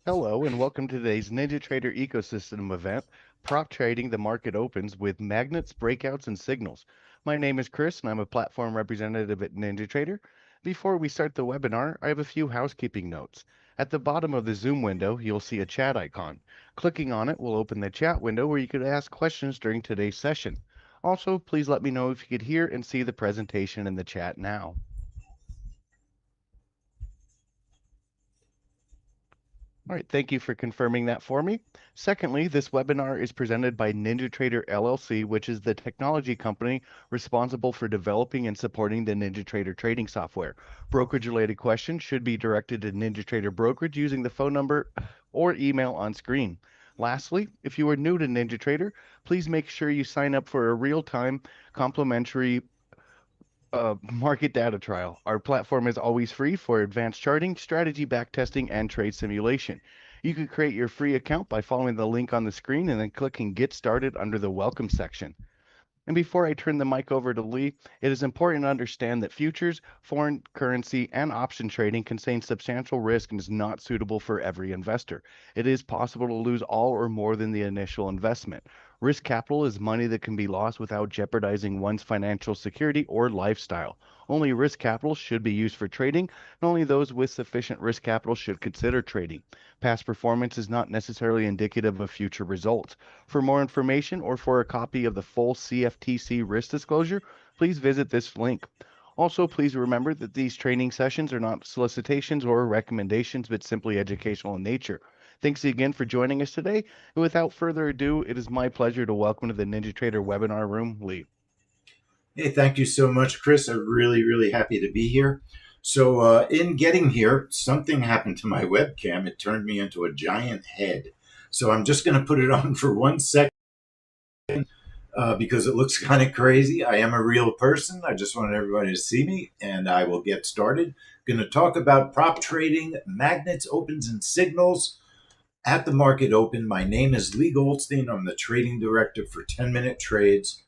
Hello, and welcome to today's NinjaTrader Ecosystem event, Prop Trading the Market Opens with Magnets, Breakouts, and Signals. My name is Chris, and I'm a platform representative at NinjaTrader. Before we start the webinar, I have a few housekeeping notes. At the bottom of the Zoom window, you'll see a chat icon. Clicking on it will open the chat window where you could ask questions during today's session. Also, please let me know if you could hear and see the presentation in the chat now. All right, thank you for confirming that for me. Secondly, this webinar is presented by NinjaTrader LLC, which is the technology company responsible for developing and supporting the NinjaTrader trading software. Brokerage-related questions should be directed to NinjaTrader Brokerage using the phone number or email on screen. Lastly, if you are new to NinjaTrader, please make sure you sign up for a real-time complimentary market data trial. Our platform is always free for advanced charting, strategy backtesting, and trade simulation. You can create your free account by following the link on the screen and then clicking Get Started under the Welcome section. And before I turn the mic over to Lee, it is important to understand that futures, foreign currency, and option trading contain substantial risk and is not suitable for every investor. It is possible to lose all or more than the initial investment. Risk capital is money that can be lost without jeopardizing one's financial security or lifestyle. Only risk capital should be used for trading, and only those with sufficient risk capital should consider trading. Past performance is not necessarily indicative of future results. For more information or for a copy of the full CFTC risk disclosure, please visit this link. Also, please remember that these training sessions are not solicitations or recommendations, but simply educational in nature. Thanks again for joining us today. And without further ado, it is my pleasure to welcome to the NinjaTrader webinar room, Lee. Hey, thank you so much, Chris. I'm really happy to be here. So in getting here, something happened to my webcam. It turned me into a giant head. So I'm just going to put it on for 1 second because it looks kind of crazy. I am a real person. I just wanted everybody to see me, and I will get started. Going to talk about prop trading, magnets, opens, and signals at the market open. My name is Lee Goldstein. I'm the trading director for 10-minute trades.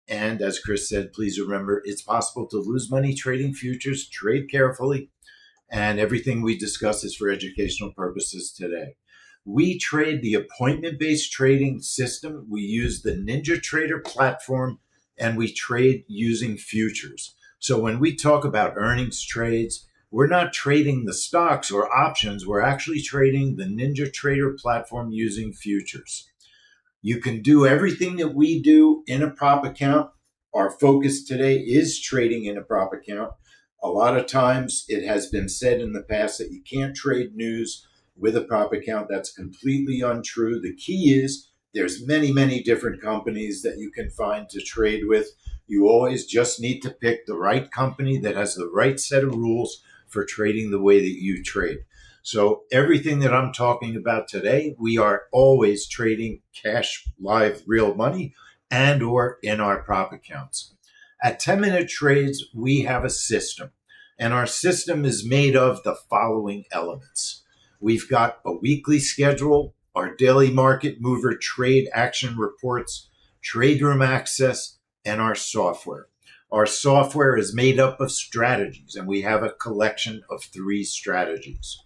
And as Chris said, please remember it's possible to lose money trading futures. Trade carefully. And everything we discuss is for educational purposes today. We trade the appointment-based trading system. We use the NinjaTrader platform, and we trade using futures. So when we talk about earnings trades, we're not trading the stocks or options. We're actually trading the NinjaTrader platform using futures. You can do everything that we do in a prop account. Our focus today is trading in a prop account. A lot of times it has been said in the past that you can't trade news with a prop account. That's completely untrue. The key is there's many different companies that you can find to trade with. You always just need to pick the right company that has the right set of rules for trading the way that you trade. So everything that I'm talking about today, we are always trading cash, live, real money, and or in our prop accounts. At 10-minute trades, we have a system, and our system is made of the following elements. We've got a weekly schedule, our daily market mover trade action reports, trade room access, and our software. Our software is made up of strategies, and we have a collection of 3 strategies.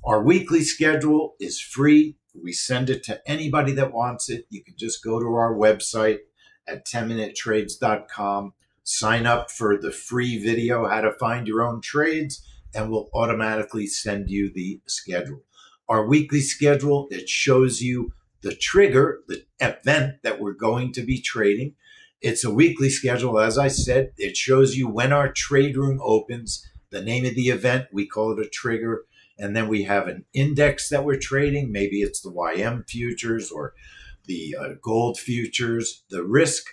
Our weekly schedule is free. We send it to anybody that wants it. You can just go to our website at 10minutetrades.com, sign up for the free video, how to find your own trades, and we'll automatically send you the schedule. Our weekly schedule, it shows you the trigger, the event that we're going to be trading. It's a weekly schedule. As I said, it shows you when our trade room opens, the name of the event, we call it a trigger. And then we have an index that we're trading. Maybe it's the YM futures or the gold futures, the risk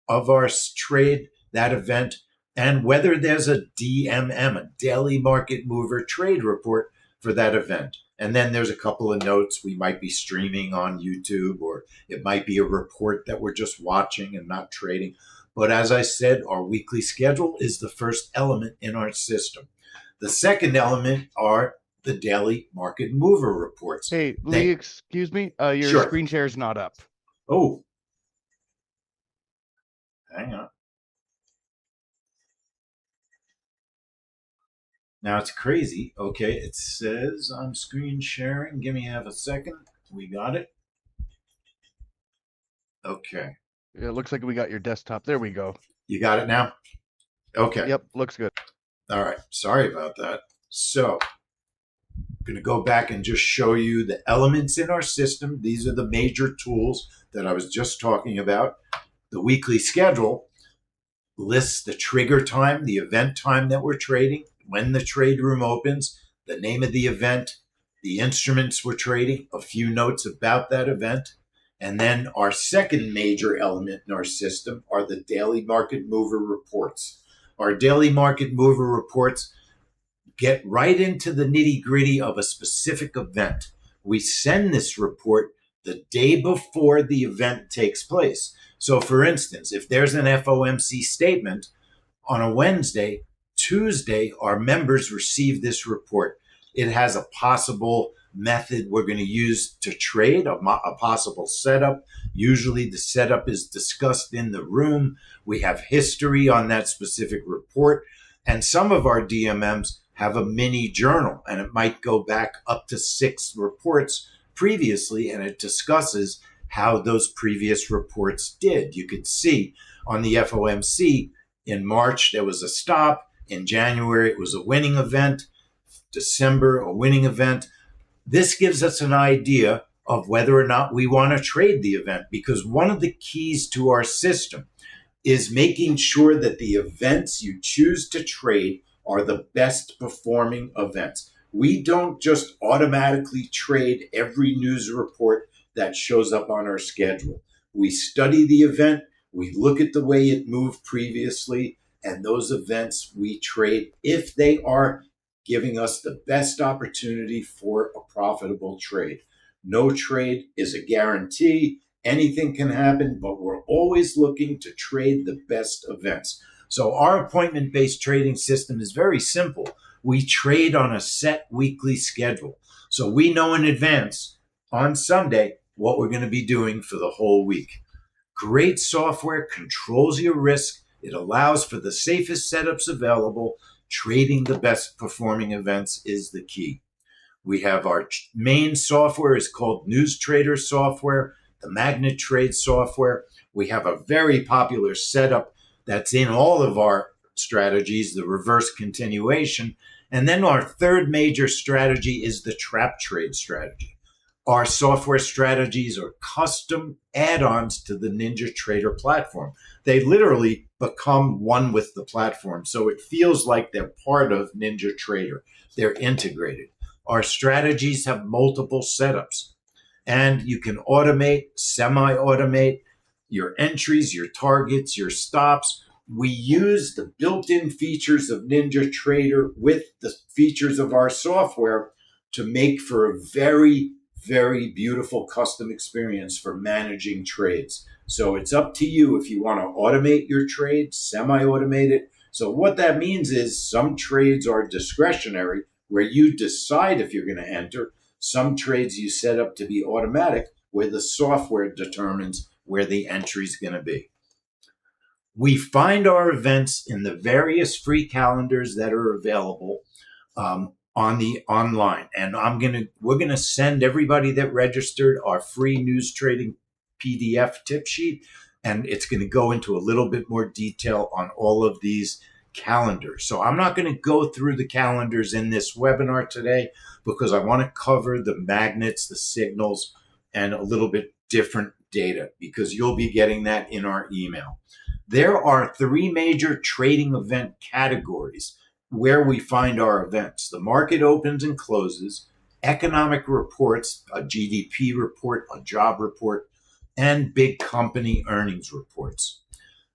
of our trade, that event, and whether there's a DMM, a daily market mover trade report for that event. And then there's a couple of notes. We might be streaming on YouTube, or it might be a report that we're just watching and not trading. But as I said, our weekly schedule is the first element in our system. The second element are the daily market mover reports. Hey, Lee, excuse me. Your Sure. screen share is not up. Oh, hang on. Now it's crazy. Okay, it says I'm screen sharing. Give me half a second. We got it. Okay. Yeah, it looks like we got your desktop. There we go. You got it now? Okay. Yep, looks good. All right. Sorry about that. So I'm going to go back and just show you the elements in our system. These are the major tools that I was just talking about. The weekly schedule lists the trigger time, the event time that we're trading, when the trade room opens, the name of the event, the instruments we're trading, a few notes about that event. And then our second major element in our system are the daily market mover reports. Our daily market mover reports get right into the nitty gritty of a specific event. We send this report the day before the event takes place. So, for instance, if there's an FOMC statement on a Wednesday, Tuesday, our members receive this report. It has a possible method we're going to use to trade, a possible setup. Usually the setup is discussed in the room. We have history on that specific report. And some of our DMMs have a mini journal, and it might go back up to 6 reports previously, and it discusses how those previous reports did. You could see on the FOMC in March, there was a stop. In January, it was a winning event. December, a winning event. This gives us an idea of whether or not we want to trade the event, because one of the keys to our system is making sure that the events you choose to trade are the best performing events. We don't just automatically trade every news report that shows up on our schedule. We study the event, we look at the way it moved previously, and those events we trade if they are giving us the best opportunity for a profitable trade. No trade is a guarantee. Anything can happen, but we're always looking to trade the best events. So our appointment-based trading system is very simple. We trade on a set weekly schedule. So we know in advance on Sunday what we're going to be doing for the whole week. Great software controls your risk. It allows for the safest setups available. Trading the best performing events is the key. We have our main software is called NewsTrader software, the Magnet Trade software. We have a very popular setup that's in all of our strategies, the reverse continuation. And then our third major strategy is the trap trade strategy. Our software strategies are custom add-ons to the NinjaTrader platform. They literally become one with the platform. So it feels like they're part of NinjaTrader. They're integrated. Our strategies have multiple setups, and you can automate, semi-automate your entries, your targets, your stops. We use the built-in features of NinjaTrader with the features of our software to make for a very, very beautiful custom experience for managing trades. So it's up to you if you want to automate your trade, semi-automate it. So what that means is some trades are discretionary, where you decide if you're going to enter. Some trades you set up to be automatic, where the software determines where the entry is going to be. We find our events in the various free calendars that are available on the online, and we're gonna send everybody that registered our free news trading PDF tip sheet, and it's going to go into a little bit more detail on all of these calendars. So I'm not going to go through the calendars in this webinar today because I want to cover the magnets, the signals, and a little bit different data, because you'll be getting that in our email. There are 3 major trading event categories where we find our events: the market opens and closes, economic reports, a GDP report, a job report, and big company earnings reports.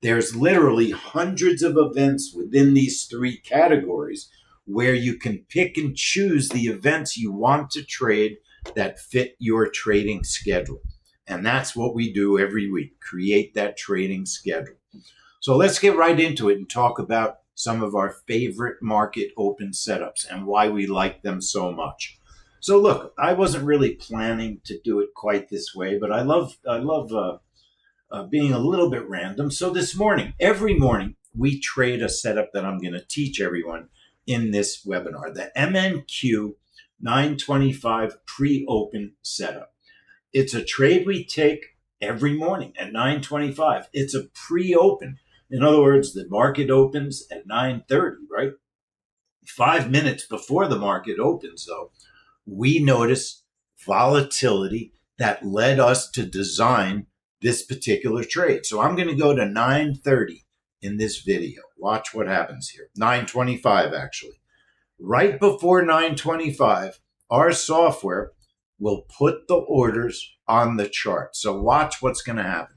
There's literally hundreds of events within these 3 categories where you can pick and choose the events you want to trade that fit your trading schedule. And that's what we do every week, create that trading schedule. So let's get right into it and talk about some of our favorite market open setups and why we like them so much. So look, I wasn't really planning to do it quite this way, but I love being a little bit random. So this morning, every morning, we trade a setup that I'm going to teach everyone in this webinar, the MNQ 925 pre-open setup. It's a trade we take every morning at 9:25. It's a pre-open. In other words, the market opens at 9:30, right? 5 minutes before the market opens, though, we notice volatility that led us to design this particular trade. So I'm going to go to 9:30 in this video. Watch what happens here. 9:25, actually. Right before 9:25, our software will put the orders on the chart. So watch what's going to happen.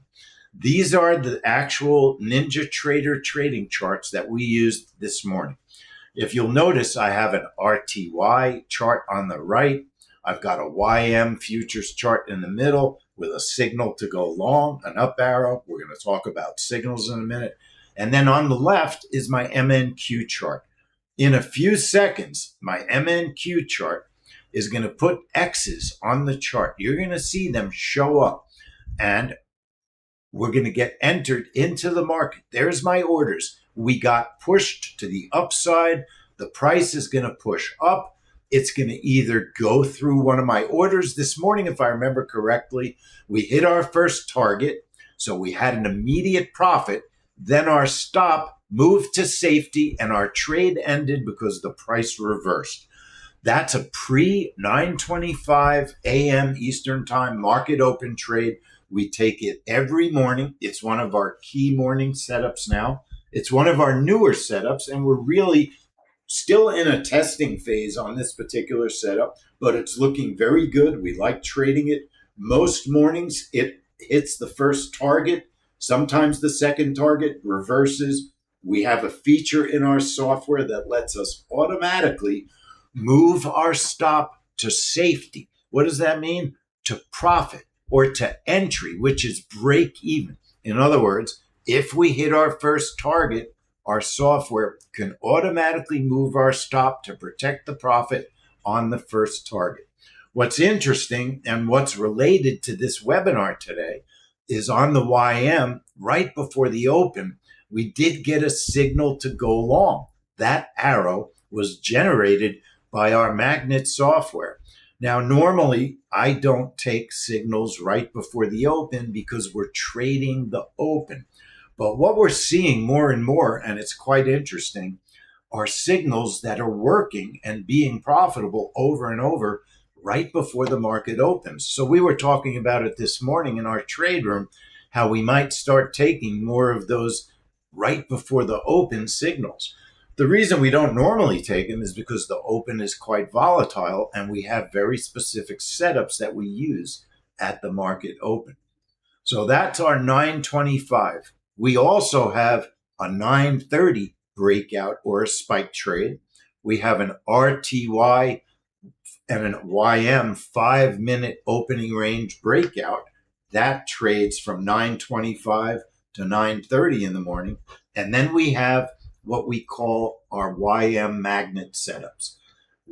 These are the actual NinjaTrader trading charts that we used this morning. If you'll notice, I have an RTY chart on the right. I've got a YM futures chart in the middle with a signal to go long, an up arrow. We're going to talk about signals in a minute. And then on the left is my MNQ chart. In a few seconds, my MNQ chart is going to put X's on the chart. You're going to see them show up, and we're going to get entered into the market. There's my orders. We got pushed to the upside. The price is going to push up. It's going to either go through one of my orders. This morning, if I remember correctly, we hit our first target. So we had an immediate profit. Then our stop moved to safety and our trade ended because the price reversed. That's a pre-9:25 a.m. Eastern Time market open trade. We take it every morning. It's one of our key morning setups now. It's one of our newer setups, and we're really still in a testing phase on this particular setup, but it's looking very good. We like trading it. Most mornings, it hits the first target. Sometimes the second target reverses. We have a feature in our software that lets us automatically move our stop to safety. What does that mean? To profit or to entry, which is break even. In other words, if we hit our first target, our software can automatically move our stop to protect the profit on the first target. What's interesting and what's related to this webinar today is on the YM, right before the open, we did get a signal to go long. That arrow was generated by our Magnet software. Now, normally, I don't take signals right before the open because we're trading the open. But what we're seeing more and more, and it's quite interesting, are signals that are working and being profitable over and over right before the market opens. So we were talking about it this morning in our trade room, how we might start taking more of those right before the open signals. The reason we don't normally take them is because the open is quite volatile and we have very specific setups that we use at the market open. So that's our 9:25. We also have a 9:30 breakout or a spike trade. We have an RTY and an YM 5-minute opening range breakout. That trades from 9:25 to 9:30 in the morning. And then we have what we call our YM magnet setups.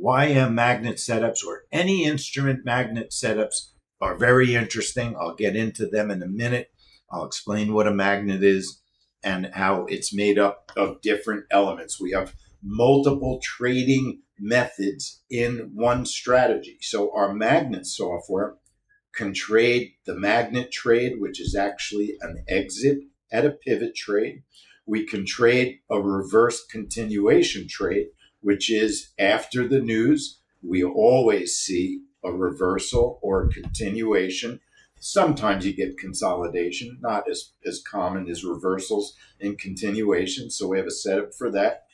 YM magnet setups, or any instrument magnet setups, are very interesting. I'll get into them in a minute. I'll explain what a magnet is and how it's made up of different elements. We have multiple trading methods in one strategy. So our magnet software can trade the magnet trade, which is actually an exit at a pivot trade. We can trade a reverse continuation trade, which is after the news, we always see a reversal or a continuation. Sometimes you get consolidation, not as common as reversals and continuations. So we have a setup for that.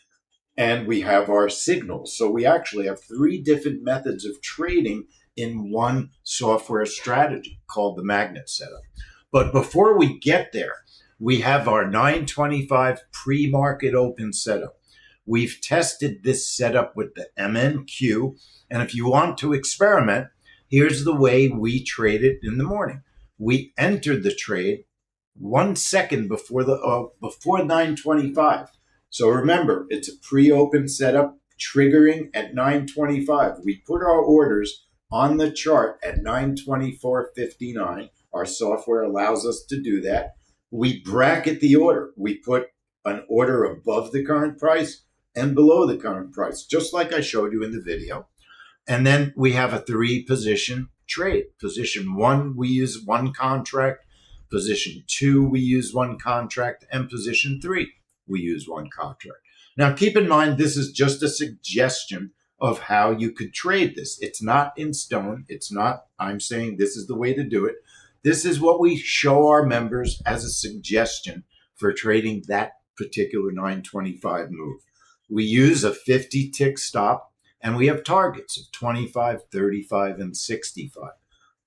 And we have our signals. So we actually have 3 different methods of trading in one software strategy called the magnet setup. But before we get there, we have our 9:25 pre-market open setup. We've tested this setup with the MNQ. And if you want to experiment, here's the way we trade it in the morning. We entered the trade 1 second before 9:25. So remember, it's a pre-open setup triggering at 9:25. We put our orders on the chart at 9:24.59. Our software allows us to do that. We bracket the order. We put an order above the current price and below the current price, just like I showed you in the video. And then we have a 3-position trade. Position 1, we use 1 contract. Position 2, we use 1 contract. And position 3, we use 1 contract. Now, keep in mind, this is just a suggestion of how you could trade this. It's not in stone. It's not, I'm saying this is the way to do it. This is what we show our members as a suggestion for trading that particular 925 move. We use a 50 tick stop, and we have targets of 25, 35, and 65.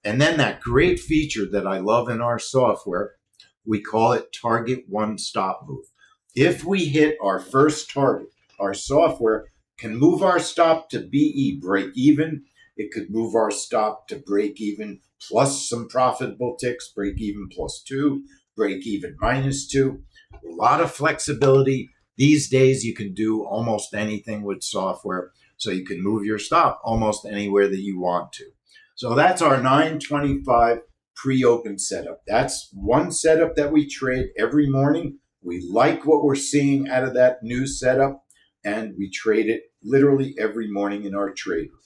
And then that great feature that I love in our software, we call it target 1 stop move. If we hit our first target, our software can move our stop to BE, break even. It could move our stop to break even plus some profitable ticks, break even +2, break even -2. A lot of flexibility. These days, you can do almost anything with software. So you can move your stop almost anywhere that you want to. So that's our 925 pre-open setup. That's one setup that we trade every morning. We like what we're seeing out of that new setup, and we trade it literally every morning in our trade room.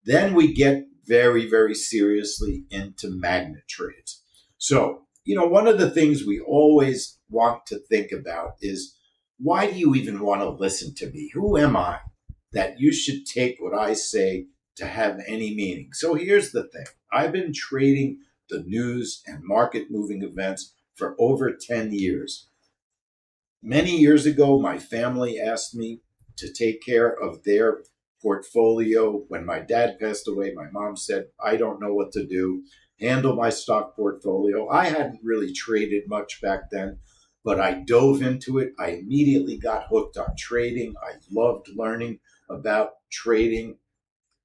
Then we get very, very seriously into magnet trades. So, one of the things we always want to think about is, why do you even want to listen to me? Who am I that you should take what I say to have any meaning? So here's the thing. I've been trading the news and market moving events for over 10 years. Many years ago, my family asked me to take care of their portfolio. When my dad passed away, my mom said, I don't know what to do. Handle my stock portfolio. I hadn't really traded much back then, but I dove into it. I immediately got hooked on trading. I loved learning about trading.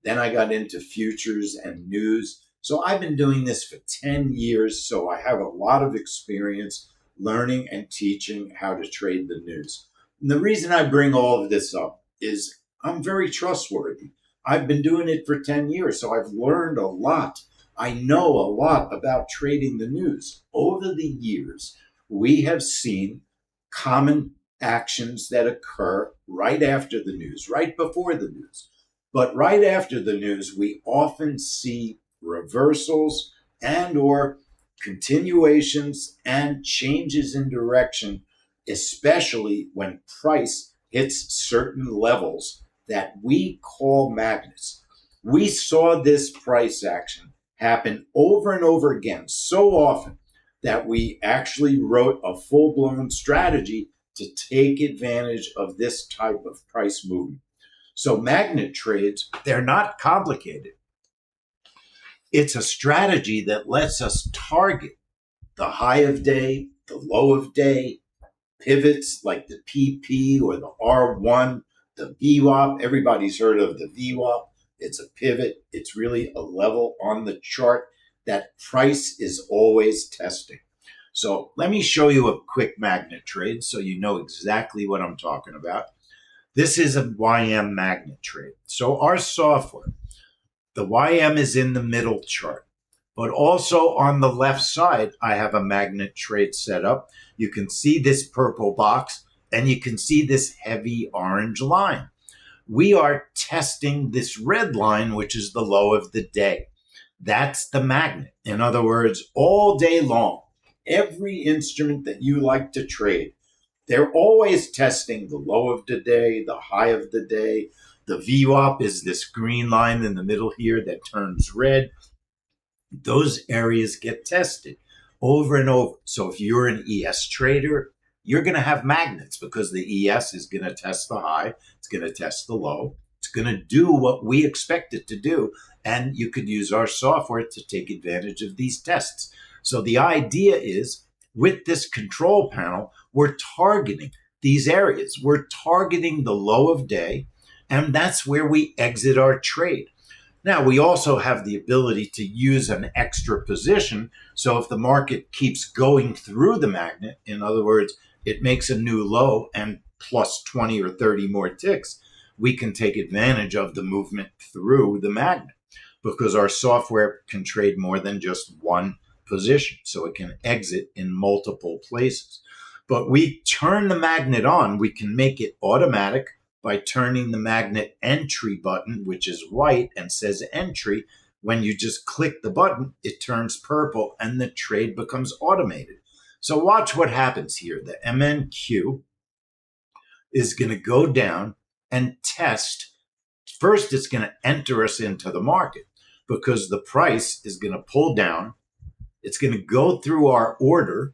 Then I got into futures and news. So I've been doing this for 10 years. So I have a lot of experience learning and teaching how to trade the news. And the reason I bring all of this up is I'm very trustworthy. I've been doing it for 10 years, so I've learned a lot. I know a lot about trading the news. Over the years, we have seen common actions that occur right after the news, right before the news. But right after the news, we often see reversals and or continuations and changes in direction, especially when price hits certain levels that we call magnets. We saw this price action happen over and over again so often that we actually wrote a full-blown strategy to take advantage of this type of price movement. So magnet trades, they're not complicated. It's a strategy that lets us target the high of day, the low of day, pivots like the PP or the R1, the VWAP. Everybody's heard of the VWAP. It's a pivot. It's really a level on the chart that price is always testing. So let me show you a quick magnet trade so you know exactly what I'm talking about. This is a YM magnet trade. So our software, the YM is in the middle chart, but also on the left side, I have a magnet trade set up. You can see this purple box and you can see this heavy orange line. We are testing this red line, which is the low of the day. That's the magnet. In other words, all day long, every instrument that you like to trade, they're always testing the low of the day, the high of the day. The VWAP is this green line in the middle here that turns red. Those areas get tested over and over. So if you're an ES trader, you're going to have magnets because the ES is going to test the high, it's going to test the low, it's going to do what we expect it to do, and you could use our software to take advantage of these tests. So the idea is, with this control panel, we're targeting these areas. We're targeting the low of day, and that's where we exit our trade. Now, we also have the ability to use an extra position. So if the market keeps going through the magnet, in other words, it makes a new low and plus 20 or 30 more ticks, we can take advantage of the movement through the magnet because our software can trade more than just one position. So it can exit in multiple places. But we turn the magnet on, we can make it automatic by turning the magnet entry button, which is white and says entry. When you just click the button, it turns purple and the trade becomes automated. So watch what happens here. The MNQ is going to go down and test. First, it's going to enter us into the market because the price is going to pull down. It's going to go through our order.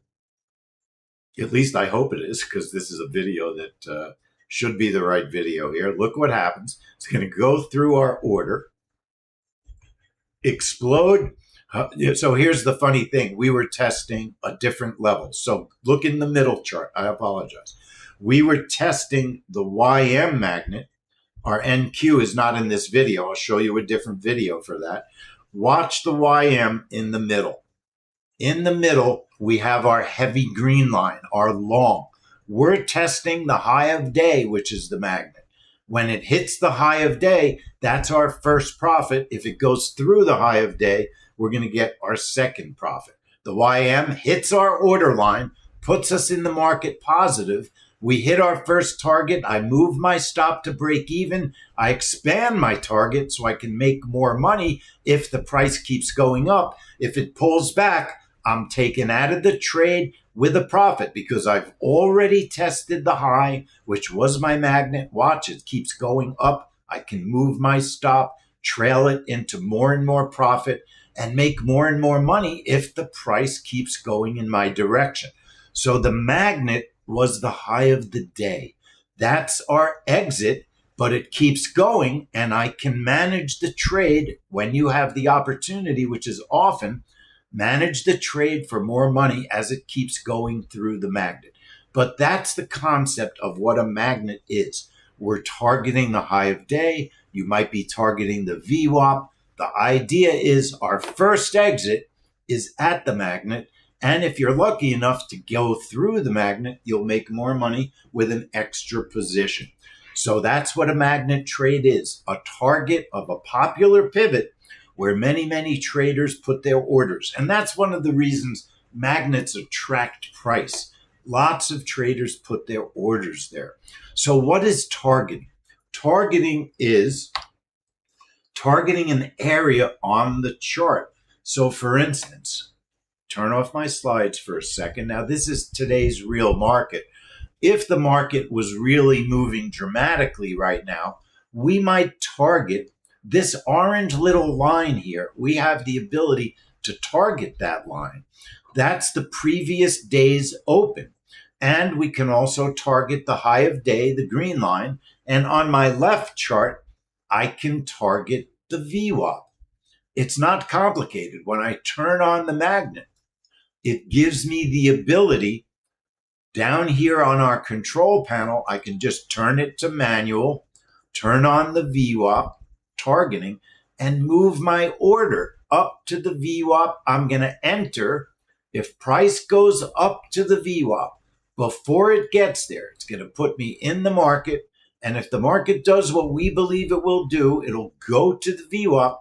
At least I hope it is, because this is a video that should be the right video here. Look what happens. It's going to go through our order, explode. So here's the funny thing. We were testing a different level. So look in the middle chart. I apologize. We were testing the YM magnet. Our NQ is not in this video. I'll show you a different video for that. Watch the YM in the middle. In the middle, we have our heavy green line, our long. We're testing the high of day, which is the magnet. When it hits the high of day, that's our first profit. If it goes through the high of day, we're going to get our second profit. The YM hits our order line, puts us in the market positive. We hit our first target. I move my stop to break even. I expand my target so I can make more money if the price keeps going up. If it pulls back, I'm taken out of the trade with a profit because I've already tested the high, which was my magnet. Watch, it keeps going up. I can move my stop, trail it into more and more profit, and make more and more money if the price keeps going in my direction. So the magnet was the high of the day. That's our exit, but it keeps going, and I can manage the trade when you have the opportunity, which is often, manage the trade for more money as it keeps going through the magnet. But that's the concept of what a magnet is. We're targeting the high of day. You might be targeting the VWAP. The idea is our first exit is at the magnet. And if you're lucky enough to go through the magnet, you'll make more money with an extra position. So that's what a magnet trade is, a target of a popular pivot where many, many traders put their orders. And that's one of the reasons magnets attract price. Lots of traders put their orders there. So what is targeting? Targeting is targeting an area on the chart. So for instance, turn off my slides for a second. Now, this is today's real market. If the market was really moving dramatically right now, we might target this orange little line here. We have the ability to target that line. That's the previous day's open. And we can also target the high of day, the green line. And on my left chart, I can target the VWAP. It's not complicated. When I turn on the magnet, it gives me the ability down here on our control panel. I can just turn it to manual, turn on the VWAP targeting, and move my order up to the VWAP. I'm going to enter. If price goes up to the VWAP, before it gets there, it's going to put me in the market. And if the market does what we believe it will do, it'll go to the VWAP.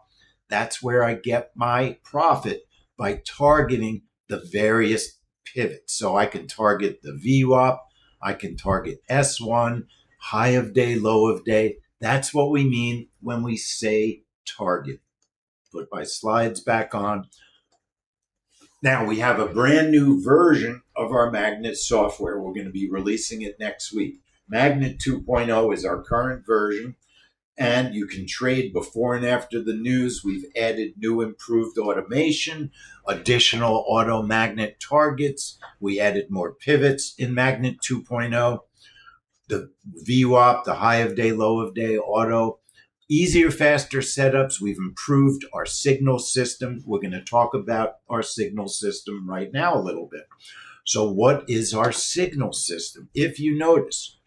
That's where I get my profit by targeting the various pivots. So I can target the VWAP, I can target S1, high of day, low of day. That's what we mean when we say target. Put my slides back on. Now we have a brand new version of our Magnet software. We're going to be releasing it next week. Magnet 2.0 is our current version, and you can trade before and after the news. We've added new improved automation, additional auto magnet targets. We added more pivots in Magnet 2.0. The VWAP, the high of day, low of day, auto, easier, faster setups. We've improved our signal system. We're going to talk about our signal system right now a little bit. So what is our signal system? If you notice,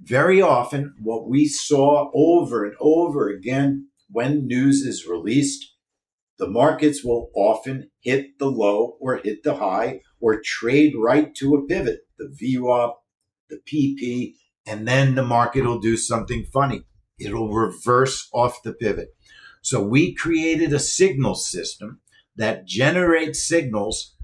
very often what we saw over and over again when news is released, the markets will often hit the low or hit the high or trade right to a pivot, the VWAP, the PP, and then the market will do something funny. It'll reverse off the pivot. So we created a signal system that generates signals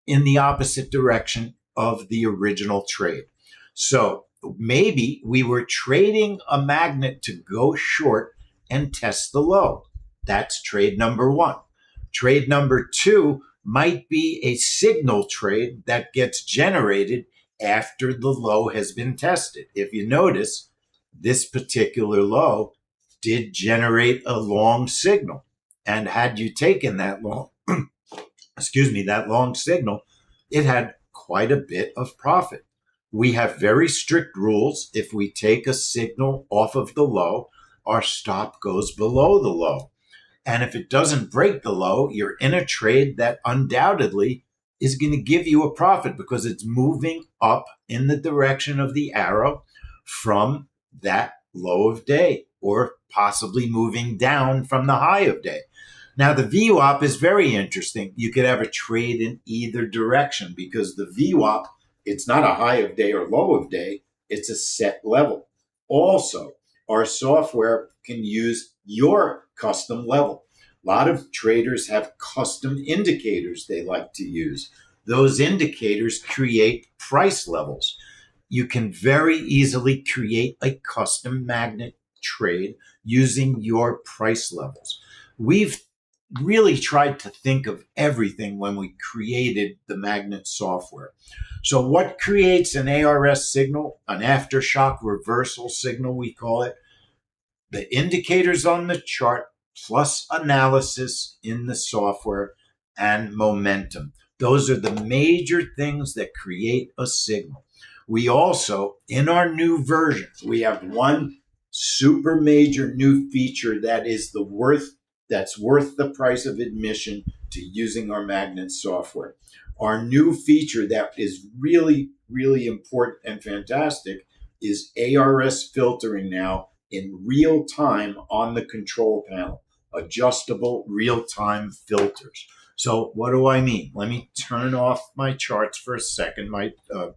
in the opposite direction of the original trade. So maybe we were trading a magnet to go short and test the low. That's trade number one. Trade number two might be a signal trade that gets generated after the low has been tested. If you notice, this particular low did generate a long signal. And had you taken that long, that long signal, it had quite a bit of profit. We have very strict rules. If we take a signal off of the low, our stop goes below the low. And if it doesn't break the low, you're in a trade that undoubtedly is going to give you a profit because it's moving up in the direction of the arrow from that low of day, or possibly moving down from the high of day. Now, the VWAP is very interesting. You could have a trade in either direction because the VWAP, it's not a high of day or low of day, it's a set level. Also, our software can use your custom level. A lot of traders have custom indicators they like to use. Those indicators create price levels. You can very easily create a custom magnet trade using your price levels. We've really tried to think of everything when we created the magnet software. So what creates an ARS signal, an aftershock reversal signal, we call it? The indicators on the chart plus analysis in the software and momentum. Those are the major things that create a signal. We also, in our new versions, we have one super major new feature that's worth the price of admission to using our magnet software. Our new feature that is really, really important and fantastic is ARS filtering now in real time on the control panel, adjustable real-time filters. So what do I mean? Let me turn off my charts for a second, my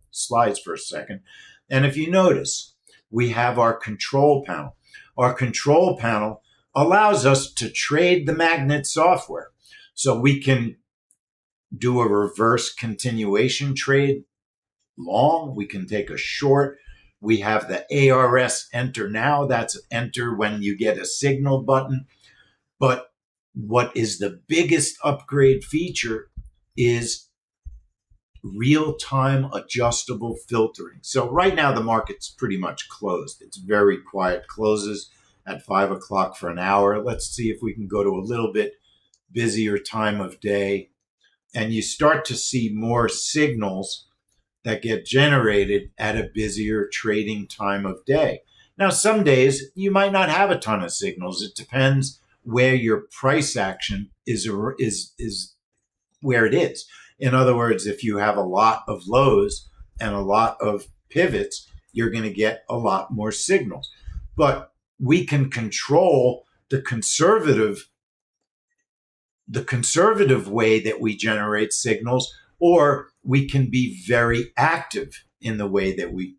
slides for a second. And if you notice, we have our control panel. Our control panel allows us to trade the magnet software. So we can do a reverse continuation trade long. We can take a short. We have the ARS enter now. That's enter when you get a signal button. But what is the biggest upgrade feature is real-time adjustable filtering. So right now the market's pretty much closed. It's very quiet. Closes at 5 o'clock for an hour. Let's see if we can go to a little bit busier time of day. And you start to see more signals that get generated at a busier trading time of day. Now, some days you might not have a ton of signals. It depends where your price action is where it is. In other words, if you have a lot of lows and a lot of pivots, you're going to get a lot more signals. But we can control the conservative way that we generate signals, or we can be very active in the way that we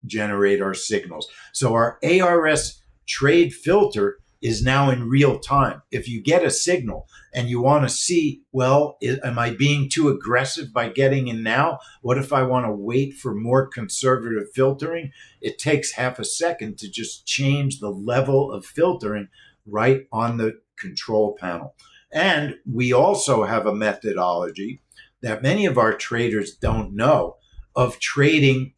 generate our signals. So our ARS trade filter is now in real time. If you get a signal and you want to see, well, am I being too aggressive by getting in now? What if I want to wait for more conservative filtering? It takes half a second to just change the level of filtering right on the control panel. And we also have a methodology that many of our traders don't know of trading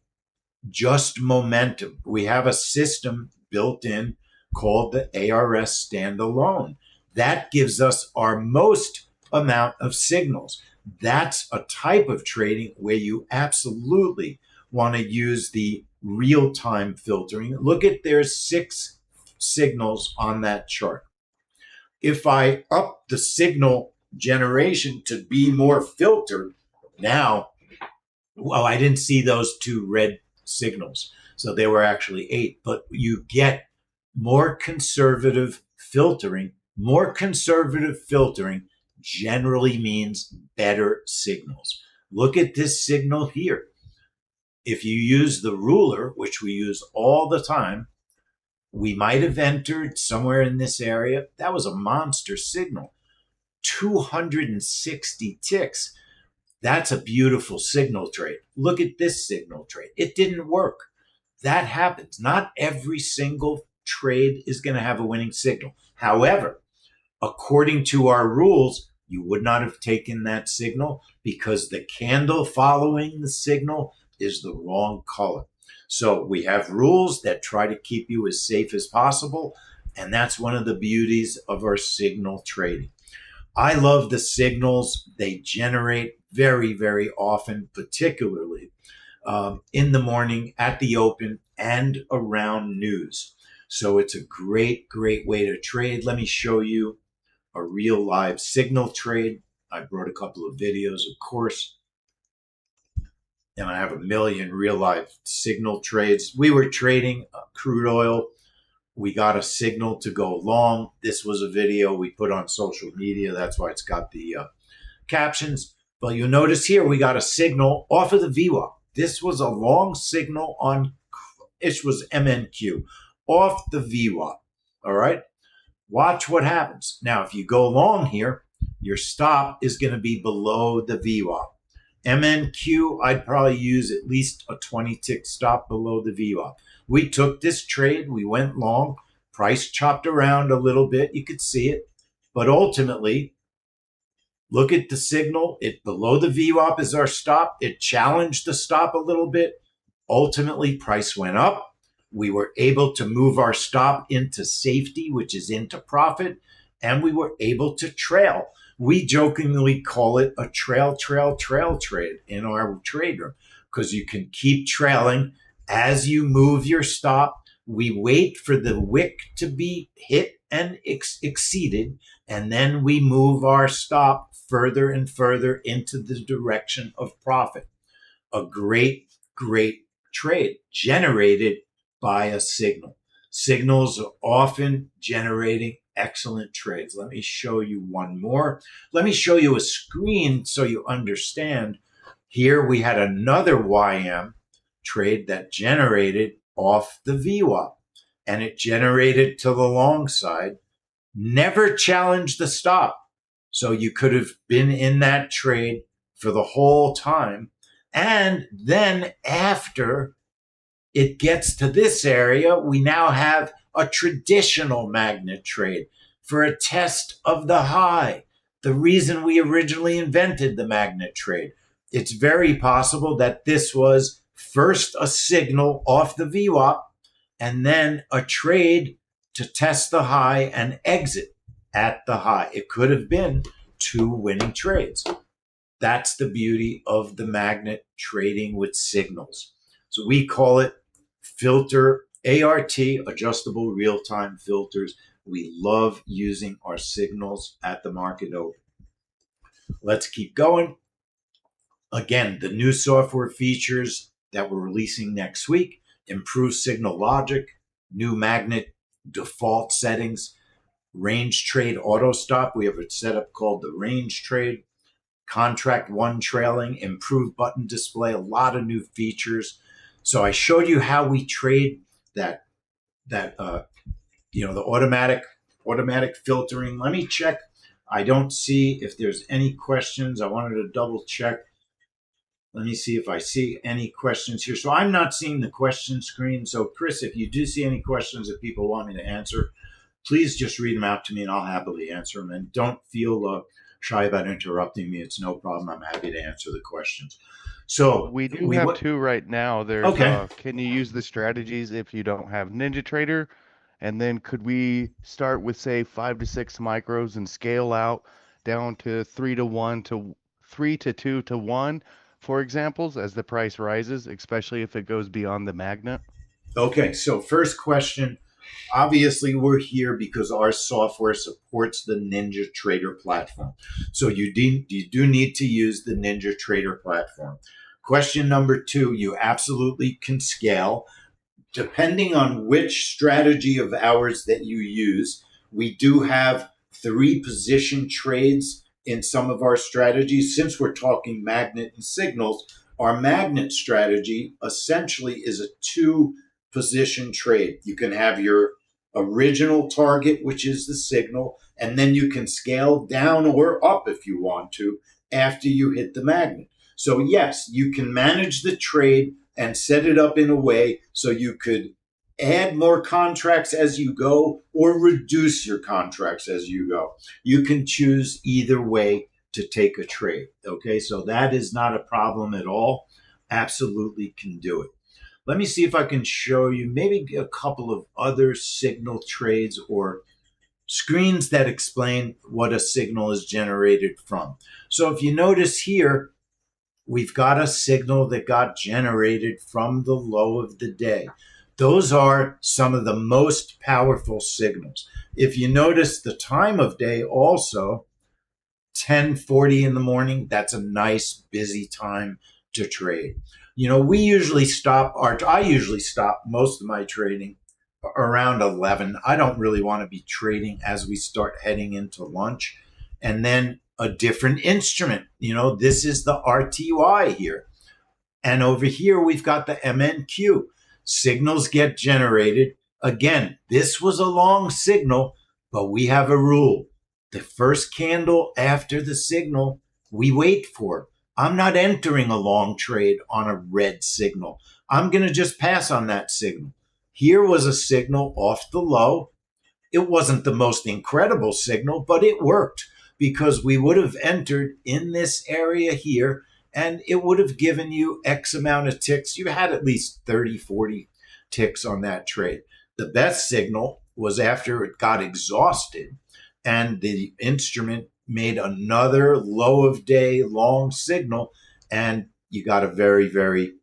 just momentum. We have a system built in called the ARS standalone. That gives us our most amount of signals. That's a type of trading where you absolutely want to use the real-time filtering. Look at, there's 6 signals on that chart. If I up the signal generation to be more filtered, now, well, I didn't see those 2 red signals. So there were actually 8, but you get more conservative filtering. More conservative filtering generally means better signals. Look at this signal here. If you use the ruler, which we use all the time, we might have entered somewhere in this area. That was a monster signal. 260 ticks. That's a beautiful signal trade. Look at this signal trade. It didn't work. That happens. Not every single trade is going to have a winning signal. However, according to our rules, you would not have taken that signal because the candle following the signal is the wrong color. So we have rules that try to keep you as safe as possible. And that's one of the beauties of our signal trading. I love the signals they generate very, very often, particularly in the morning, at the open, and around news. So it's a great, great way to trade. Let me show you a real live signal trade. I brought a couple of videos, of course, and I have a million real live signal trades. We were trading crude oil. We got a signal to go long. This was a video we put on social media. That's why it's got the captions. But you'll notice here we got a signal off of the VWAP. This was a long signal on, it was MNQ, off the VWAP. All right. Watch what happens. Now, if you go long here, your stop is going to be below the VWAP. MNQ, I'd probably use at least a 20 tick stop below the VWAP. We took this trade. We went long. Price chopped around a little bit. You could see it. But ultimately, look at the signal. It below the VWAP is our stop. It challenged the stop a little bit. Ultimately, price went up. We were able to move our stop into safety, which is into profit, and we were able to trail. We jokingly call it a trail trade in our trade room because you can keep trailing as you move your stop. We wait for the wick to be hit and exceeded, and then we move our stop further and further into the direction of profit. A great, great trade generated by a signal. Signals are often generating excellent trades. Let me show you one more. Let me show you a screen so you understand. Here we had another YM trade that generated off the VWAP, and it generated to the long side, never challenged the stop. So you could have been in that trade for the whole time. And then after it gets to this area, we now have a traditional magnet trade for a test of the high. The reason we originally invented the magnet trade. It's very possible that this was first a signal off the VWAP and then a trade to test the high and exit at the high. It could have been two winning trades. That's the beauty of the magnet trading with signals. So we call it filter ART, adjustable real-time filters. We love using our signals at the market open. Let's keep going. Again, the new software features that we're releasing next week: improved signal logic, new magnet default settings, range trade auto stop. We have a setup called the range trade, contract one trailing, improved button display, a lot of new features. So I showed you how we trade the automatic filtering. Let me check. I don't see if there's any questions. I wanted to double check. Let me see if I see any questions here. So I'm not seeing the question screen. So Chris, if you do see any questions that people want me to answer, please just read them out to me and I'll happily answer them. And don't feel shy about interrupting me. It's no problem. I'm happy to answer the questions. So we have two right now. There's okay. Can you use the strategies if you don't have NinjaTrader? And then could we start with, say, 5 to 6 micros and scale out down to 3 to 1 to 3 to 2 to 1, for examples, as the price rises, especially if it goes beyond the magnet? Okay, so first question. Obviously, we're here because our software supports the NinjaTrader platform. So you do need to use the NinjaTrader platform. Question number 2, you absolutely can scale. Depending on which strategy of ours that you use, we do have 3 position trades in some of our strategies. Since we're talking magnet and signals, our magnet strategy essentially is a 2 position trade. You can have your original target, which is the signal, and then you can scale down or up if you want to after you hit the magnet. So yes, you can manage the trade and set it up in a way so you could add more contracts as you go or reduce your contracts as you go. You can choose either way to take a trade. Okay, so that is not a problem at all. Absolutely can do it. Let me see if I can show you maybe a couple of other signal trades or screens that explain what a signal is generated from. So if you notice here, we've got a signal that got generated from the low of the day. Those are some of the most powerful signals. If you notice the time of day also, 10:40 in the morning, that's a nice busy time to trade. You know, I usually stop most of my trading around 11. I don't really want to be trading as we start heading into lunch. And then a different instrument, this is the RTY here. And over here, we've got the MNQ. Signals get generated. Again, this was a long signal, but we have a rule. The first candle after the signal, we wait for. I'm not entering a long trade on a red signal. I'm going to just pass on that signal. Here was a signal off the low. It wasn't the most incredible signal, but it worked because we would have entered in this area here and it would have given you X amount of ticks. You had at least 30, 40 ticks on that trade. The best signal was after it got exhausted and the instrument made another low of day long signal and you got a very, very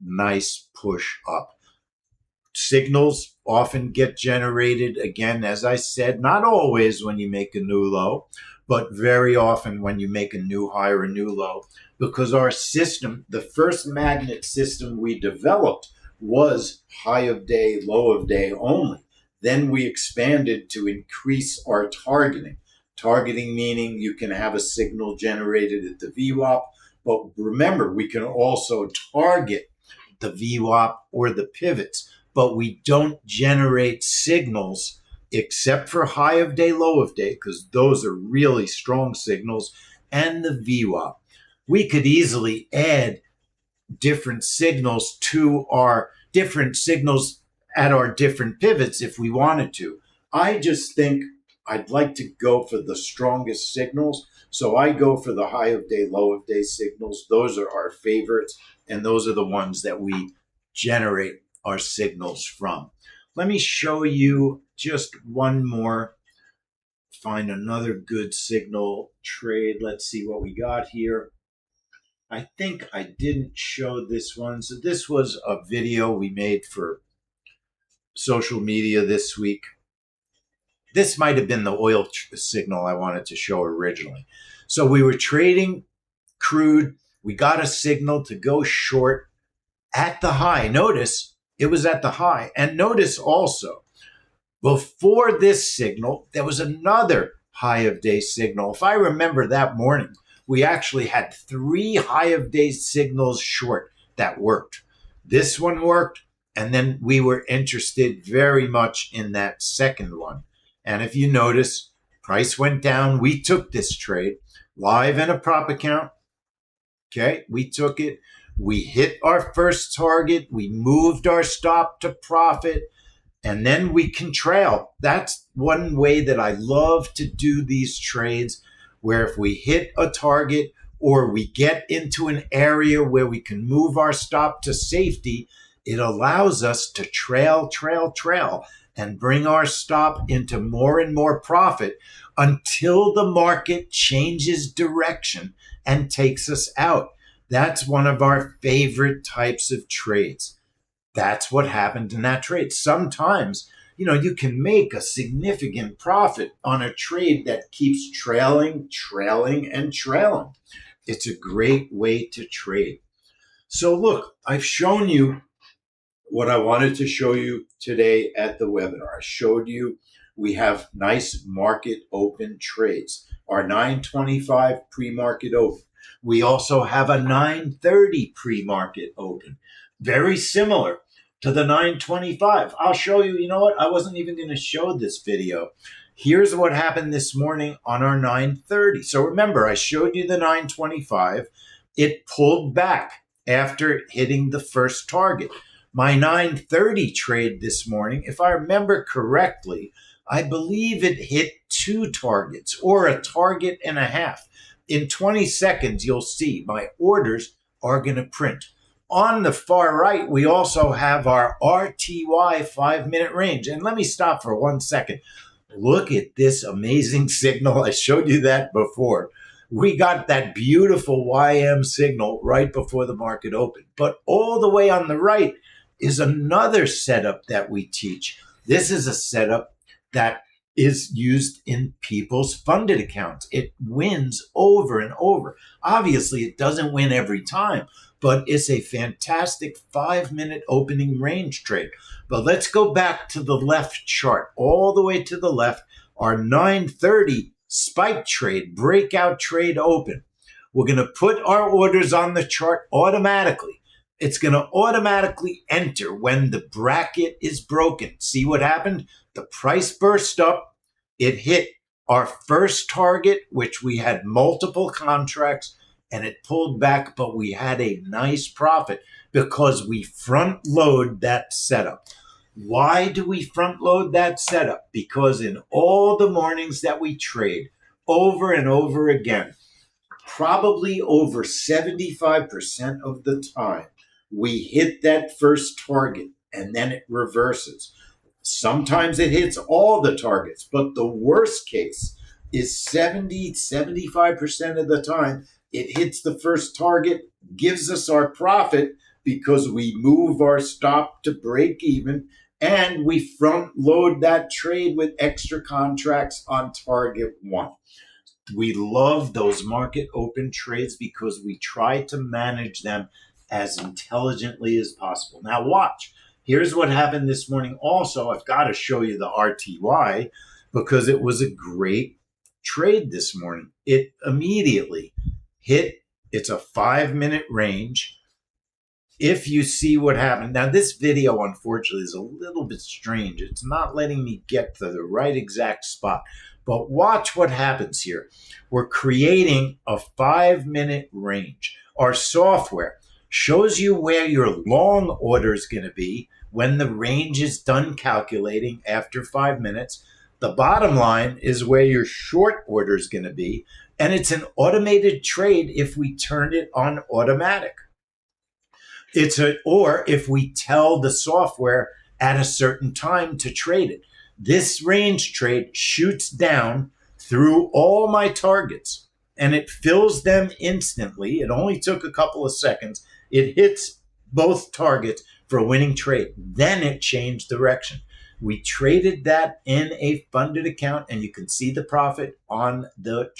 nice push up. Signals often get generated, again, as I said, not always when you make a new low, but very often when you make a new high or a new low, because our system, the first magnet system we developed was high of day, low of day only. Then we expanded to increase our targeting. Targeting meaning you can have a signal generated at the VWAP, but remember, we can also target the VWAP or the pivots, but we don't generate signals except for high of day, low of day, because those are really strong signals, and the VWAP. We could easily add different signals to our different signals at our different pivots if we wanted to. I just think I'd like to go for the strongest signals. So I go for the high of day, low of day signals. Those are our favorites, and those are the ones that we generate our signals from. Let me show you just one more. Find another good signal trade. Let's see what we got here. I think I didn't show this one. So this was a video we made for social media this week. This might have been the oil signal I wanted to show originally. So we were trading crude. We got a signal to go short at the high. Notice it was at the high. And notice also, before this signal, there was another high of day signal. If I remember that morning, we actually had 3 high of day signals short that worked. This one worked, and then we were interested very much in that second one. And if you notice, price went down. We took this trade live in a prop account. Okay, we took it. We hit our first target. We moved our stop to profit, and then we can trail. That's one way that I love to do these trades, where if we hit a target or we get into an area where we can move our stop to safety, it allows us to trail, and bring our stop into more and more profit until the market changes direction and takes us out. That's one of our favorite types of trades. That's what happened in that trade. Sometimes, you can make a significant profit on a trade that keeps trailing. It's a great way to trade. So look, I've shown you what I wanted to show you today at the webinar. I showed you we have nice market open trades. Our 925 pre-market open. We also have a 930 pre-market open. Very similar to the 925. I'll show you, I wasn't even going to show this video. Here's what happened this morning on our 930. So remember, I showed you the 925. It pulled back after hitting the first target. My 9:30 trade this morning, if I remember correctly, I believe it hit 2 targets or a target and a half. In 20 seconds, you'll see my orders are going to print. On the far right, we also have our RTY 5-minute range. And let me stop for 1 second. Look at this amazing signal. I showed you that before. We got that beautiful YM signal right before the market opened. But all the way on the right is another setup that we teach. This is a setup that is used in people's funded accounts. It wins over and over. Obviously, it doesn't win every time, but it's a fantastic 5-minute opening range trade. But let's go back to the left chart, all the way to the left, our 9:30 spike trade, breakout trade open. We're going to put our orders on the chart automatically. It's going to automatically enter when the bracket is broken. See what happened? The price burst up. It hit our first target, which we had multiple contracts, and it pulled back, but we had a nice profit because we front load that setup. Why do we front load that setup? Because in all the mornings that we trade over and over again, probably over 75% of the time, we hit that first target and then it reverses. Sometimes it hits all the targets, but the worst case is 75% of the time it hits the first target, gives us our profit because we move our stop to break even, and we front load that trade with extra contracts on target 1. We love those market open trades because we try to manage them as intelligently as possible. Now watch. Here's what happened this morning. Also, I've got to show you the RTY because it was a great trade this morning. It immediately hit. It's a 5-minute range. If you see what happened. Now, this video, unfortunately, is a little bit strange. It's not letting me get to the right exact spot. But watch what happens here. We're creating a 5-minute range. Our software shows you where your long order is going to be when the range is done calculating after 5 minutes. The bottom line is where your short order is going to be. And it's an automated trade if we turn it on automatic. Or if we tell the software at a certain time to trade it. This range trade shoots down through all my targets and it fills them instantly. It only took a couple of seconds. It hits both targets for a winning trade. Then it changed direction. We traded that in a funded account and you can see the profit on the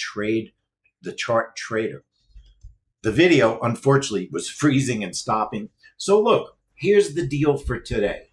chart trader. The video, unfortunately, was freezing and stopping. So look, here's the deal for today.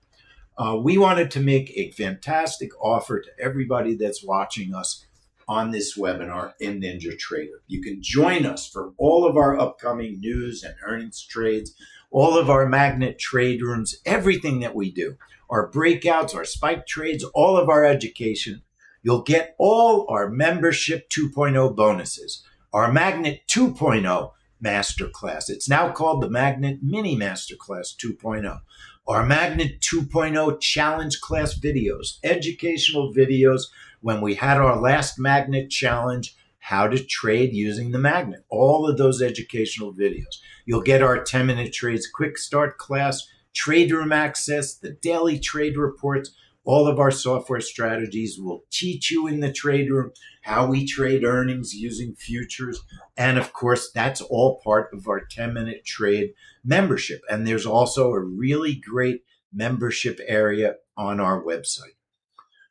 We wanted to make a fantastic offer to everybody that's watching us on this webinar in NinjaTrader. You can join us for all of our upcoming news and earnings trades, all of our magnet trade rooms, everything that we do, our breakouts, our spike trades, all of our education. You'll get all our membership 2.0 bonuses, our Magnet 2.0 Masterclass. It's now called the Magnet Mini Masterclass 2.0. Our Magnet 2.0 Challenge Class videos, educational videos when we had our last Magnet Challenge, how to trade using the Magnet. All of those educational videos. You'll get our 10-minute trades quick start class, trade room access, the daily trade reports. All of our software strategies will teach you in the trade room how we trade earnings using futures. And of course, that's all part of our 10-minute trade membership. And there's also a really great membership area on our website.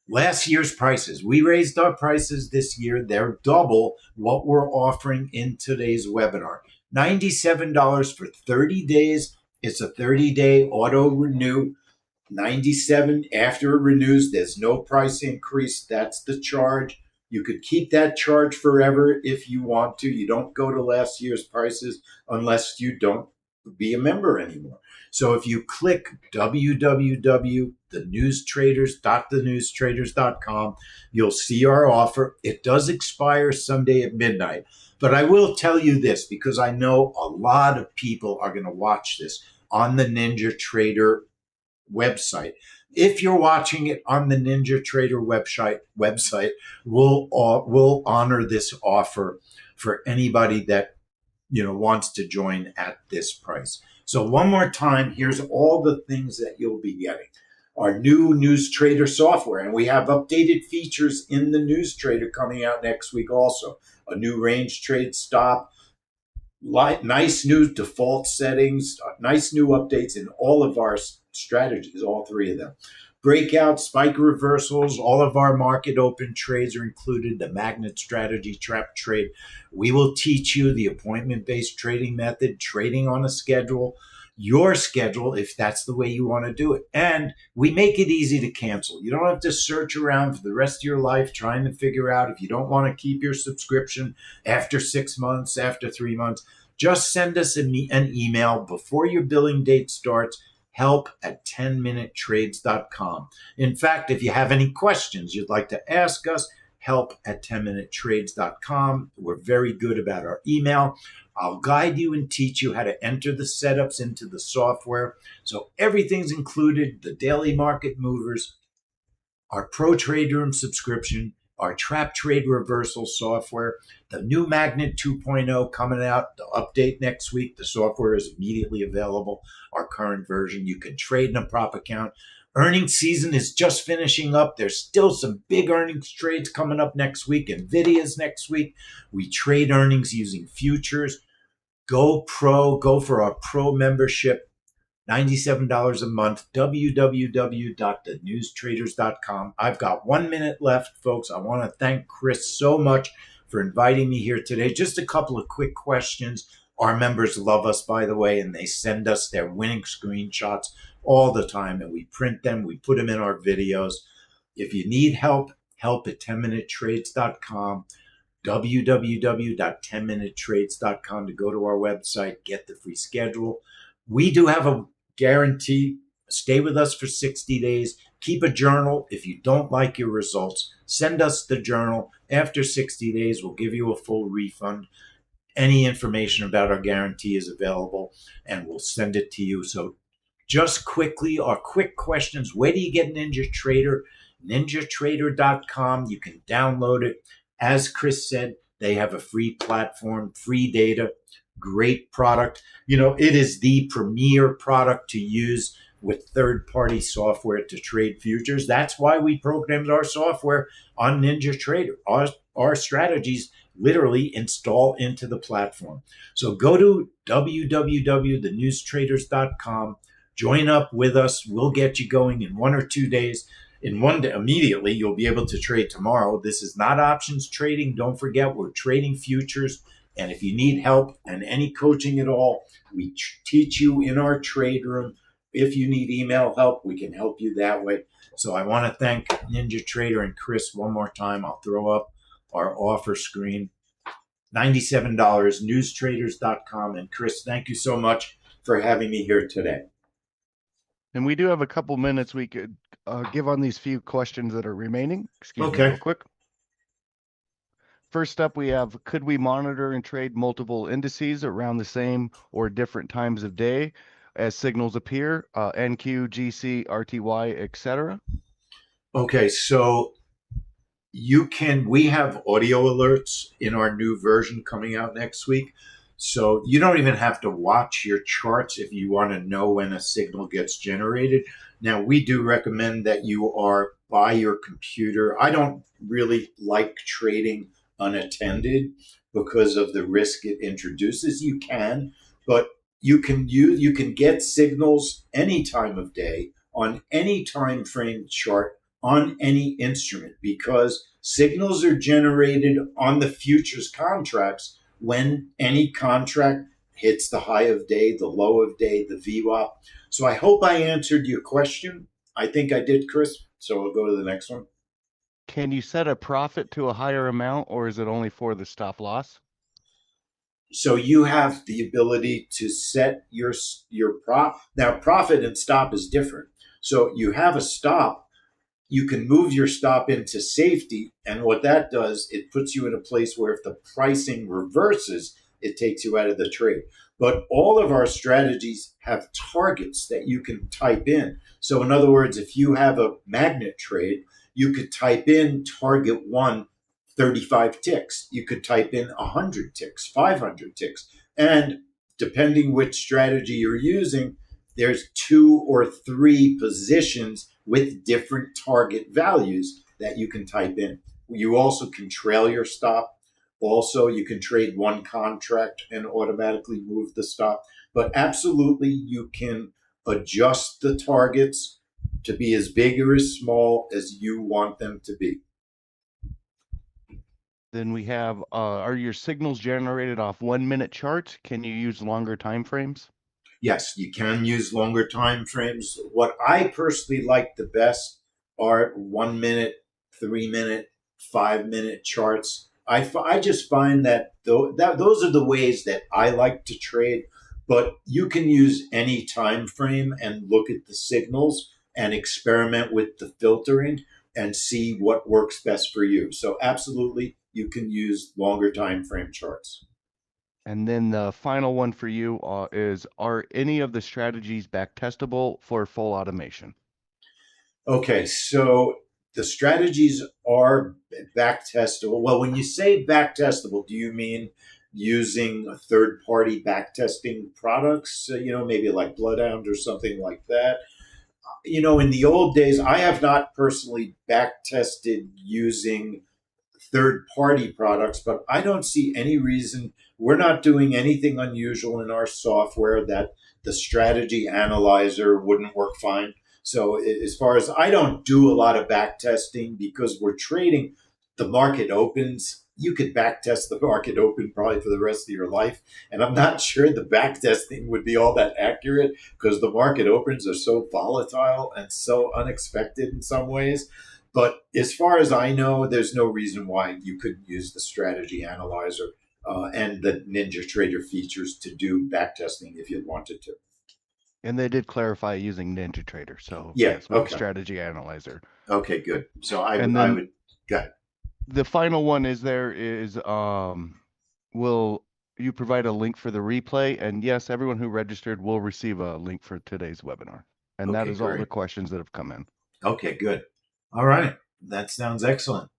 Last year's prices, we raised our prices this year. They're double what we're offering in today's webinar. $97 for 30 days. It's a 30-day auto renew. $97 after it renews. There's no price increase. That's the charge. You could keep that charge forever if you want to. You don't go to last year's prices unless you don't be a member anymore. So if you click www.thenewstraders.com, you'll see our offer. It does expire Sunday at midnight. But I will tell you this, because I know a lot of people are going to watch this on the Ninja Trader website. If you're watching it on the Ninja Trader website, we'll honor this offer for anybody that wants to join at this price. So one more time, here's all the things that you'll be getting. Our new News Trader software, and we have updated features in the News Trader coming out next week also. A new range trade stop, nice new default settings, nice new updates in all of our strategies, all three of them. Breakout, spike reversals, all of our market open trades are included, the magnet strategy, trap trade. We will teach you the appointment-based trading method, trading on a schedule, your schedule, if that's the way you want to do it. And we make it easy to cancel. You don't have to search around for the rest of your life trying to figure out if you don't want to keep your subscription after 6 months, after 3 months. Just send us an email before your billing date starts, help@10minutetrades.com. In fact, if you have any questions you'd like to ask us, help@10minutetrades.com. We're very good about our email. I'll guide you and teach you how to enter the setups into the software. So everything's included, the daily market movers, our Pro Trade Room subscription, our Trap Trade Reversal software, the new Magnet 2.0 coming out, the update next week. The software is immediately available, our current version. You can trade in a prop account. Earnings season is just finishing up. There's still some big earnings trades coming up next week. NVIDIA's next week. We trade earnings using futures. Go pro, go for our pro membership. $97 a month, www.thenewstraders.com. I've got 1 minute left, folks. I want to thank Chris so much for inviting me here today. Just a couple of quick questions. Our members love us, by the way, and they send us their winning screenshots all the time, and we print them. We put them in our videos. If you need help, help@10minutetrades.com. www.10minutetrades.com to go to our website, get the free schedule. We do have a guarantee. Stay with us for 60 days. Keep a journal. If you don't like your results, send us the journal. After 60 days, we'll give you a full refund. Any information about our guarantee is available, and we'll send it to you. So just quickly, our quick questions. Where do you get Ninja Trader? NinjaTrader.com. You can download it. As Chris said, they have a free platform, free data, great product. It is the premier product to use with third-party software to trade futures. That's why we programmed our software on Ninja Trader. Our strategies literally install into the platform. So go to www.thenewstraders.com. Join up with us. We'll get you going in 1 or 2 days. In 1 day, immediately, you'll be able to trade tomorrow. This is not options trading. Don't forget, we're trading futures. And if you need help and any coaching at all, we teach you in our trade room. If you need email help, we can help you that way. So I want to thank Ninja Trader and Chris one more time. I'll throw up our offer screen. $97, newstraders.com. And Chris, thank you so much for having me here today. And we do have a couple minutes we could give on these few questions that are remaining. Excuse me real quick. First up, we have, could we monitor and trade multiple indices around the same or different times of day as signals appear, NQ, GC, RTY, etc.? Okay, so we have audio alerts in our new version coming out next week. So you don't even have to watch your charts if you want to know when a signal gets generated. Now, we do recommend that you are by your computer. I don't really like trading unattended because of the risk it introduces. You can, but you can get signals any time of day on any time frame chart on any instrument, because signals are generated on the futures contracts when any contract hits the high of day, the low of day, the VWAP. So I hope I answered your question. I think I did, Chris. So we'll go to the next one. Can you set a profit to a higher amount, or is it only for the stop loss? So you have the ability to set your prop. Now, profit and stop is different. So you have a stop you can move your stop into safety. And what that does, it puts you in a place where if the pricing reverses, it takes you out of the trade. But all of our strategies have targets that you can type in. So, in other words, if you have a magnet trade, you could type in target one 35 ticks. You could type in 100 ticks, 500 ticks. And depending which strategy you're using, there's 2 or 3 positions with different target values that you can type in. You also can trail your stop. Also, you can trade one contract and automatically move the stop. But absolutely, you can adjust the targets to be as big or as small as you want them to be. Then we have, are your signals generated off 1 minute charts? Can you use longer time frames? Yes, you can use longer time frames. What I personally like the best are 1 minute, 3 minute, 5 minute charts. I just find that, those are the ways that I like to trade. But you can use any time frame and look at the signals and experiment with the filtering and see what works best for you. So absolutely, you can use longer time frame charts. And then the final one for you is, are any of the strategies back testable for full automation? Okay, so the strategies are back testable. Well, when you say back testable, do you mean using a third party back testing products, maybe like Bloodhound or something like that? In the old days, I have not personally back tested using third party products, but I don't see any reason. We're not doing anything unusual in our software that the strategy analyzer wouldn't work fine. So, as far as, I don't do a lot of back testing because we're trading the market opens. You could back test the market open probably for the rest of your life. And I'm not sure the back testing would be all that accurate because the market opens are so volatile and so unexpected in some ways. But as far as I know, there's no reason why you couldn't use the strategy analyzer and the NinjaTrader features to do backtesting if you wanted to. And they did clarify using NinjaTrader. So Yeah. yes, with the Okay. strategy analyzer. Okay. Good. So I, And I then would go ahead. the final one is will you provide a link for the replay? And yes, everyone who registered will receive a link for today's webinar. And that Okay. is all the Great. questions that have come in. Okay. Good. All right. That sounds excellent.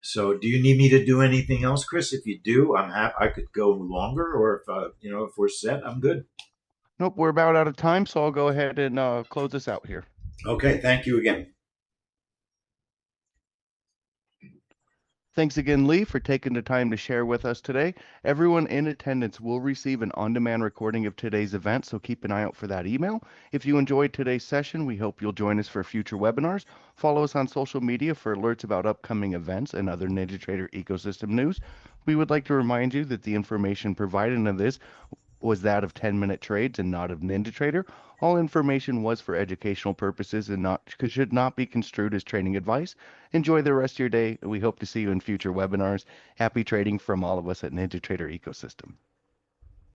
So, do you need me to do anything else, Chris? If you do, I'm happy. I could go longer, or if we're set, I'm good. Nope, we're about out of time, so I'll go ahead and close this out here. Okay. Thank you again. Thanks again, Lee, for taking the time to share with us today. Everyone in attendance will receive an on-demand recording of today's event, so keep an eye out for that email. If you enjoyed today's session, we hope you'll join us for future webinars. Follow us on social media for alerts about upcoming events and other NinjaTrader ecosystem news. We would like to remind you that the information provided in this was that of 10-minute trades and not of NinjaTrader. All information was for educational purposes and should not be construed as trading advice. Enjoy the rest of your day. We hope to see you in future webinars. Happy trading from all of us at NinjaTrader Ecosystem.